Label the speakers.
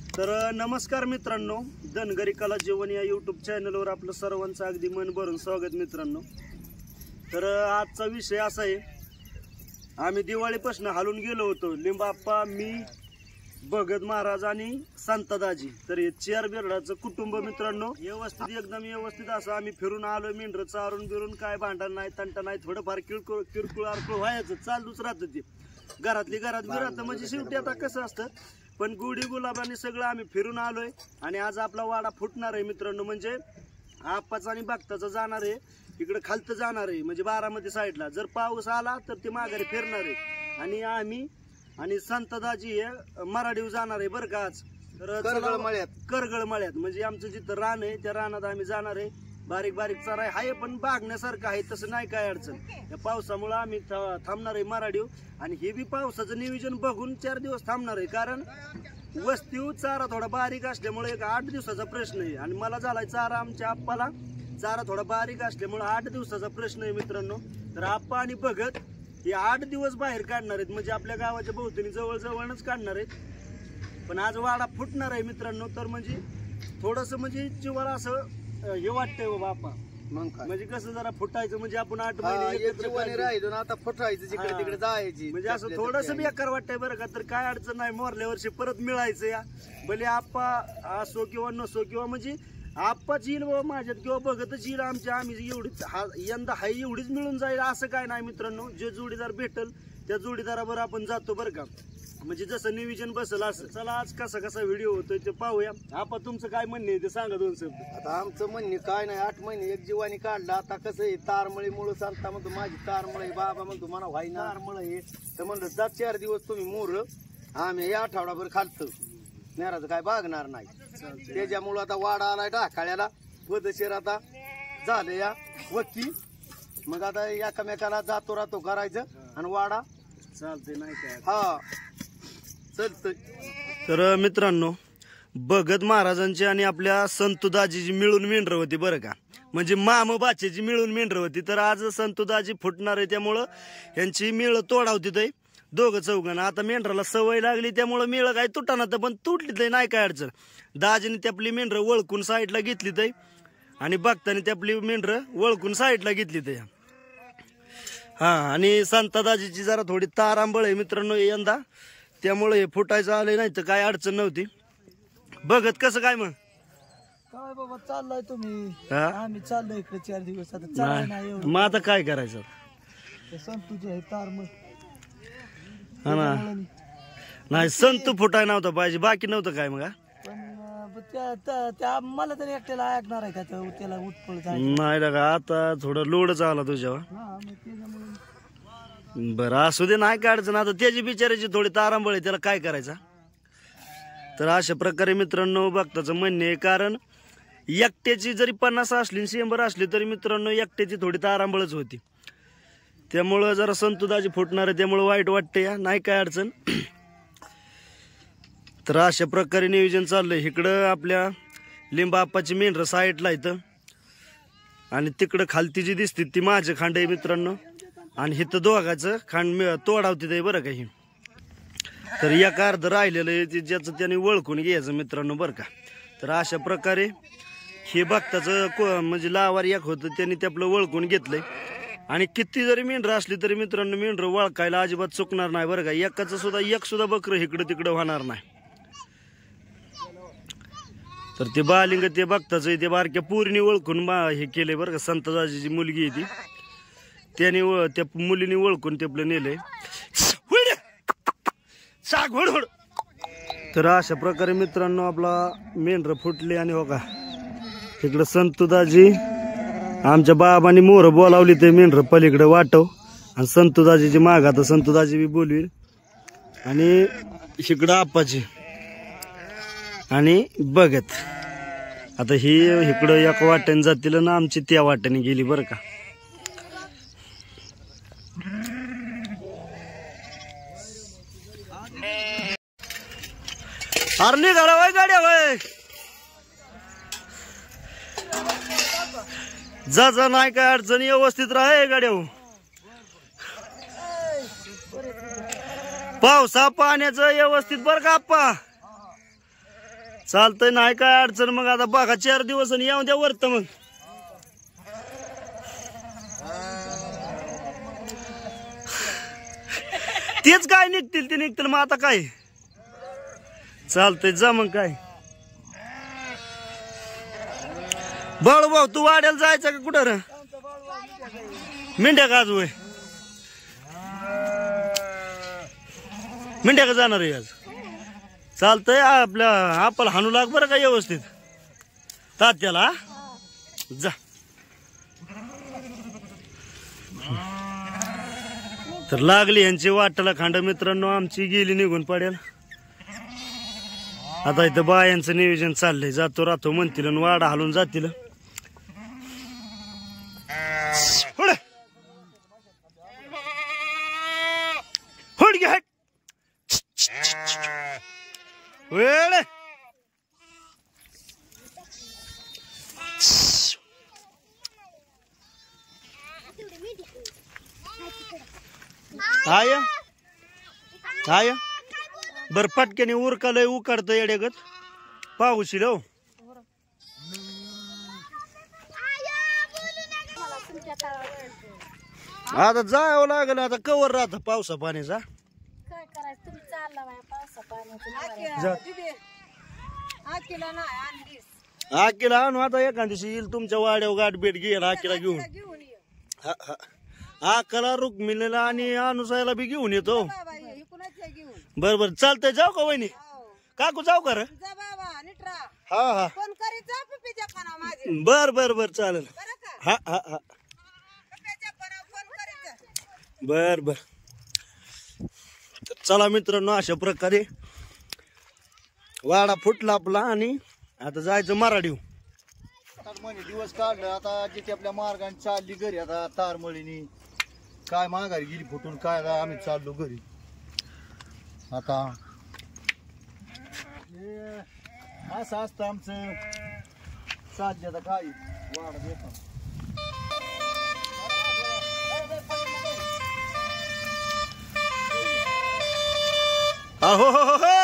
Speaker 1: तर नमस्कार मित्रांनो, धनगरी कला जीवन या यूट्यूब चॅनलवर आपलं सर्वांचं अगदी मन भरून स्वागत मित्रांनो। तर आजचा विषय असा आहे, आम्ही दिवाळीपासून हालून गेलो होतो, लिंबाप्पा, मी, भगत महाराज आणि संतदाजी। तर हे 4 बेरडाचं कुटुंब मित्रांनो, व्यवस्थित एकदम व्यवस्थित असं आम्ही फिरून आलो। मेंढर चारून बिरून काय भांडण नाही, तंटा नाही, थोडंफार किरकोळ अरकोळ व्हायचं, चालूच राहतं ते घरातली घरात बिरात। म्हणजे शेवटी आता कसं असतं, पण गुढी गुलाबाने सगळं आम्ही फिरून आलोय आणि आज आपला वाडा फुटणार आहे मित्रांनो। म्हणजे आप्पाचा आणि भक्ताचा जाणार आहे, इकडे खालतं जाणार आहे, म्हणजे बारामती साईडला। जर पाऊस आला तर ते माघारी फिरणार आहे आणि आम्ही आणि संतदाजी हे मराठीवर जाणार आहे बरं का आज। तर करगळ मळ्यात म्हणजे आमचं जिथं रान आहे त्या रानात आम्ही जाणार आहे। बारीक बारीक चारा आहे पण बागण्यासारखं आहे, तसं नाही काय अडचण। या पावसामुळे आम्ही थांबणार आहे मराठीवर आणि हे बी पावसाचं नियोजन बघून 4 दिवस थांबणार आहे, कारण वस्तीवर चारा थोडा बारीक असल्यामुळे एक 8 दिवसाचा प्रश्न आहे आणि मला झालाय चारा, आमच्या आप्पाला चारा थोडा बारीक असल्यामुळे 8 दिवसाचा प्रश्न आहे मित्रांनो। तर आप्पा आणि भगत हे 8 दिवस बाहेर काढणार आहेत, म्हणजे आपल्या गावाच्या भोवतीने जवळच काढणार आहेत। पण आज वाडा फुटणार आहे मित्रांनो। तर म्हणजे थोडस म्हणजे जीवाला असं हे वाटतंय बाबा आप्पा, म्हणजे कसं जरा फुटायचं, म्हणजे आपण 8 महिने
Speaker 2: राहिलो ना, आता फुटायचं जिकडे तिकडे जायची,
Speaker 1: म्हणजे असं थोडस बेकार वाटतंय बरं का। तर काय अडचण नाही, मोरल्या वर्षी परत मिळायचं या, भले आप्पा असो किंवा नसो, किंवा म्हणजे आप्पाच येईल बाबा माझ्यात किंवा बघतच येईल आमच्या, आम्ही एवढी यंदा हाय एवढीच मिळून जाईल असं काय नाही मित्रांनो। जे जोडीदार भेटल त्या जोडीदारावर आपण जातो बरं का, म्हणजे जसं नियोजन बसल असं। चला आज कसा व्हिडिओ होतोय ते पाहूया। आपण तुमचं काय म्हणणे ते सांगा 2 शब्द।
Speaker 2: आता आमचं म्हणणे काय नाही, 8 महिने एक जीवानी काढला। आता कसं आहे, तारमळी मुळे सांगता म्हणतो माझी तारमळी, बाबा म्हणतो मला व्हाय ना तारमळ हे, तर म्हणलं जा 4 दिवस तुम्ही मोर, आम्ही या आठवडाभर खालतं नेराचं काय बागणार नाही। त्याच्यामुळं आता वाडा आलाय ढाकाळ्याला, पदशीर आता झालं या वक्की, मग आता एकामेकाला जातो राहतो करायचं आणि वाडा
Speaker 1: चालतंय नाही काय
Speaker 2: हा चालतंय।
Speaker 1: तर मित्रांनो, भगत महाराजांची आणि आपल्या संतुदाजीची मिळून मेंढर होती बरं का, म्हणजे माम बाचेची मिळून मेंढर होती। तर आज संतुदाजी फुटणार आहे, त्यामुळं यांची मेळ तोडावती ते 2 चौघांना। आता मेंढराला सवय लागली त्यामुळं मेळ काय तुटाना, तर पण तुटली ते नाही काय अडचण। दाजीने ते आपली मेंढर वळकून साईडला घेतली ते आणि भक्ताने ते आपली मेंढर वळकून साईडला घेतली ते। हा, आणि संतदाजीची जरा थोडी तारांबळ आहे मित्रांनो यंदा, त्यामुळे हे फुटायचं आलंय, नाही तर काय अडचण नव्हती। बघत कसं काय मग
Speaker 2: काय बाबा चाललाय तुम्ही,
Speaker 1: हा?
Speaker 2: आम्ही चाललोय इकडे 4 दिवस आता चाललाय नाही एवढं।
Speaker 1: मग आता काय करायचं,
Speaker 2: संतूचे आहे तार मग
Speaker 1: हा ना, नाही संतू फुटाय नव्हता पाहिजे, बाकी नव्हतं काय मग।
Speaker 2: पण त्या मला तरी एकट्याला ऐकणार आहे का, त्याला उत्पळ
Speaker 1: नाही लगा, आता थोडं लोडच आला तुझ्यावर। बरं असू दे, नाही काय अडचण। आता त्याची बिचाराची थोडी तारांबळ आहे, त्याला काय करायचा। तर अशा प्रकारे मित्रांनो भक्ताचं म्हणणे आहे, कारण एकट्याची जरी 50 असली 100 असली तरी मित्रांनो एकट्याची थोडी तारांबळच होती, त्यामुळं जरा संतुदाजी फुटणार आहे, त्यामुळे वाईट वाटते या, नाही काय अडचण। तर अशा प्रकारे नियोजन चाललंय। इकडं आपल्या लिंबाप्पाची मेंढर साईडला इथं आणि तिकडं खालती जी दिसते ती माझं खांड आहे मित्रांनो, आणि इथं दोघाचं खांड तोडावते ते बरं काही। तर एक अर्ध राहिलेलं आहे ज्याचं त्याने ओळखून घ्यायचं मित्रांनो बरं का। तर अशा प्रकारे हे भक्ताचं म्हणजे लावार एक होतं, त्यांनी ते आपलं ओळखून घेतलंय। आणि किती जरी मेंढर असली तरी मित्रांनो मेंढर वळखायला अजिबात चुकणार नाही बरं का, एकाचं सुद्धा एक सुद्धा बकरं इकडं तिकडं होणार नाही। तर ते बालिंग ते भक्ताचं ते बारक्या पूर्णी ओळखून हे केलंय बरं का, संतदाजीची मुलगी आहे ती, त्याने त्या मुलीने ओळखून ते आपलं नेलंय। तर अशा प्रकारे मित्रांनो आपला मेंढर फुटले आणि हो का इकडं संतुदाजी, आमच्या बाबांनी मोर बोलावली ते मेंढर पलीकडे वाटव, आणि संतुदाजीची माग आता संतुदाजी बी बोलवी, आणि इकडं आप्पाची आणि बघत आता ही इकडं एका वाट्याने जातील ना, आमची त्या वाट्याने गेली बरं का। अरे निघाला वय गाड्या वय, जा नाही काय अडचण, व्यवस्थित राहा गाड्या। पावसा पाण्याचं व्यवस्थित बरं का आप्पा, चालतंय, नाही काय अडचण. मग आता बघा 4 दिवस आणि येऊन द्या वरत. मग तेच काय निघतील ते निघतील. मग आता काय चालतंय, जा मग. काय बाळू भाऊ, तू वाड्याला जायचं का कुठं रे? मेंढ्या का आज? वय मेंढ्या का जाणार आहे आज? चालतंय, आपल्या आपल्याला हाणू लाग बरं का व्यवस्थित तात्याला. जा. तर लागली यांची वाटाला खांड मित्रांनो. आमची गेली निघून पडेल. आता इथं बायांचं नियोजन चाललंय. जातो राहतो म्हणतील आणि वाडा हालून जातील. वेळ आय आय बर पटक्याने उरकालय उकाडतं येडेगत पाऊशील. हो आता जावं लागलं. आता कवर राहत पावसा पाण्याचा. आकीला आणू आता. एखाद दिवशी येईल तुमच्या वाड्यावर गाठ भेट घेईल आकीला घेऊन. आकाला रुक्मिणीला आणि अनुसायला बी घेऊन येतो. बर बर चालतंय. जाऊ का वहिनी? काकू जाऊ का रे? हा हा बर बर बर चालेल. हा हा हा बर बर. चला मित्रांनो, अशा प्रकारे वाडा फुटला आपला आणि आता जायचं मराठी.
Speaker 2: 8 महिने दिवस काढलं. आता जिथे आपल्या मार्गाने चालली घरी. आता तारमळीनी काय माघारी गेली फुटून. काय आता आम्ही चाललो घरी. आता असं असतं आमचं चालले. आता काय वाडा देतो.
Speaker 1: हो हो हो